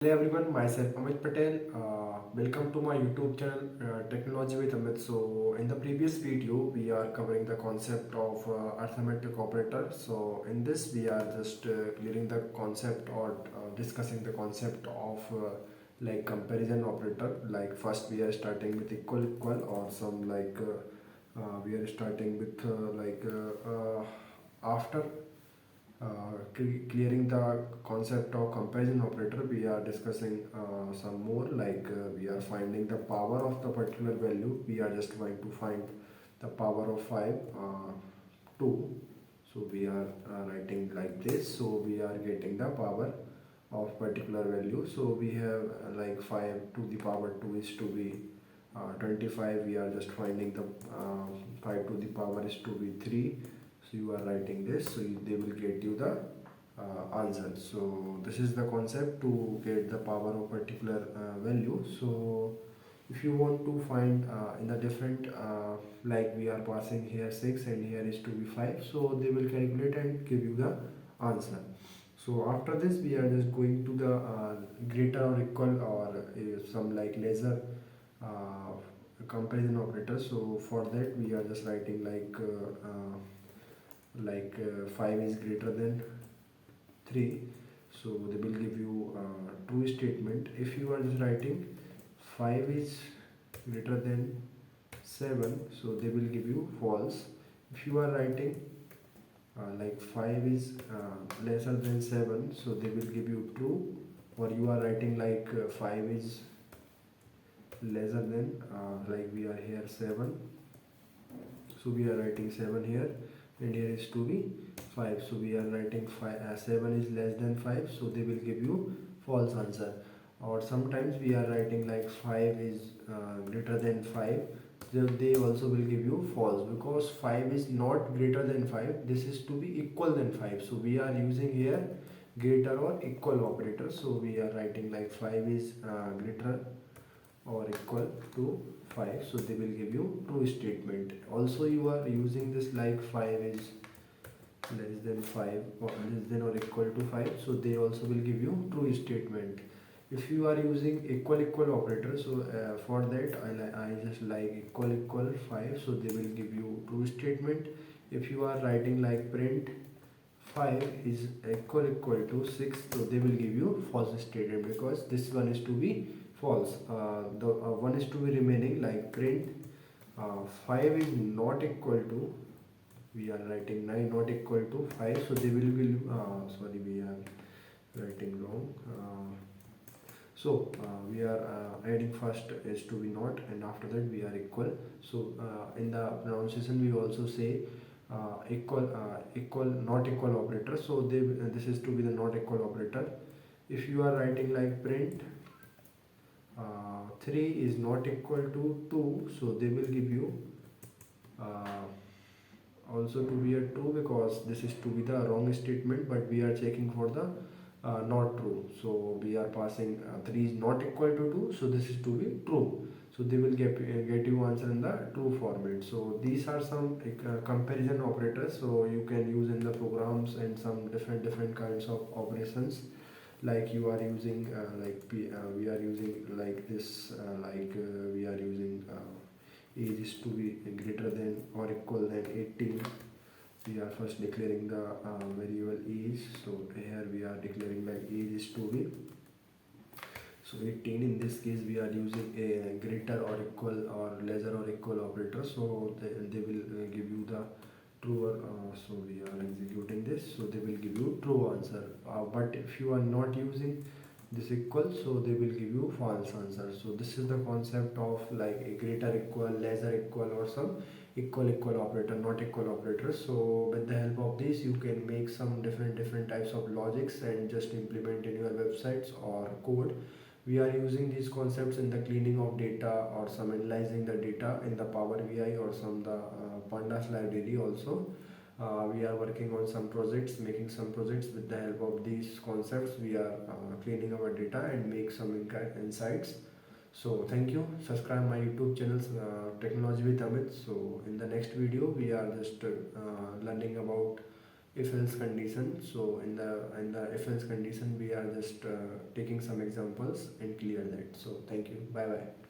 Hello everyone, myself Amit Patel. Welcome to my YouTube channel Technology with Amit. So in the previous video we are covering the concept of arithmetic operator. So in this we are just clearing the concept or discussing the concept of like comparison operator. Like first we are starting with equal or some we are starting with after clearing the concept of comparison operator, we are discussing some more we are finding the power of the particular value. We are just going to find the power of 5 2. So we are writing like this, so we are getting the power of particular value. So we have 5 to the power 2 is to be 25. We are just finding the 5 to the power is to be 3. So you are writing this, so they will get you the answer. So this is the concept to get the power of particular value. So if you want to find in the different like we are passing here 6 and here is to be 5, so they will calculate and give you the answer. So after this we are just going to the greater or equal or some like lesser uh, comparison operator. So for that we are just writing 5 is greater than 3, so they will give you true statement. If you are just writing 5 is greater than 7, so they will give you false. If you are writing 5 is lesser than 7, so they will give you true. Or you are writing 5 is lesser than we are here 7, so we are writing 7 here and here is to be 5, so we are writing 7 is less than 5, so they will give you false answer. Or sometimes we are writing 5 is greater than 5, they also will give you false, because 5 is not greater than 5, this is to be equal than 5. So we are using here greater or equal operator, so we are writing 5 is greater or equal to 5, so they will give you true statement. Also you are using this 5 is less than 5 or less than or equal to 5, so they also will give you true statement. If you are using equal operator, so for that I just equal 5, so they will give you true statement. If you are writing print 5 is equal to 6, so they will give you false statement, because this one is to be false. The one is to be remaining, like print 5 is not equal to, we are writing 9 not equal to 5, so they will be sorry, we are writing wrong. We are adding first is to be not, and after that we are equal. So in the pronunciation we also say equal not equal operator, so this is to be the not equal operator. If you are writing print 3 is not equal to 2, so they will give you uh, also to be a true, because this is to be the wrong statement, but we are checking for the not true. So we are passing 3 is not equal to 2, so this is to be true. So they will get you answer in the true format. So these are some comparison operators, so you can use in the programs and some different kinds of operations. Like you are using we are using like this we are using age is to be greater than or equal than 18. We are first declaring the variable age, so here we are declaring age is to be, so 18. In this case we are using a greater or equal or lesser or equal operator, so they will give you the true or so we are executing this, so they will give you true answer. But if you are not using this equal, so they will give you false answer. So this is the concept of a greater equal, lesser equal, or some equal operator, not equal operator. So with the help of this you can make some different types of logics and just implement in your websites or code. We are using these concepts in the cleaning of data or some analyzing the data in the Power BI or some the pandas library also. We are working on some projects, making some projects with the help of these concepts. We are cleaning our data and make some insights. So thank you. Subscribe my YouTube channel Technology with Amit. So in the next video we are just learning about if else condition. So in the if else condition we are just taking some examples and clear that. So thank you, bye bye.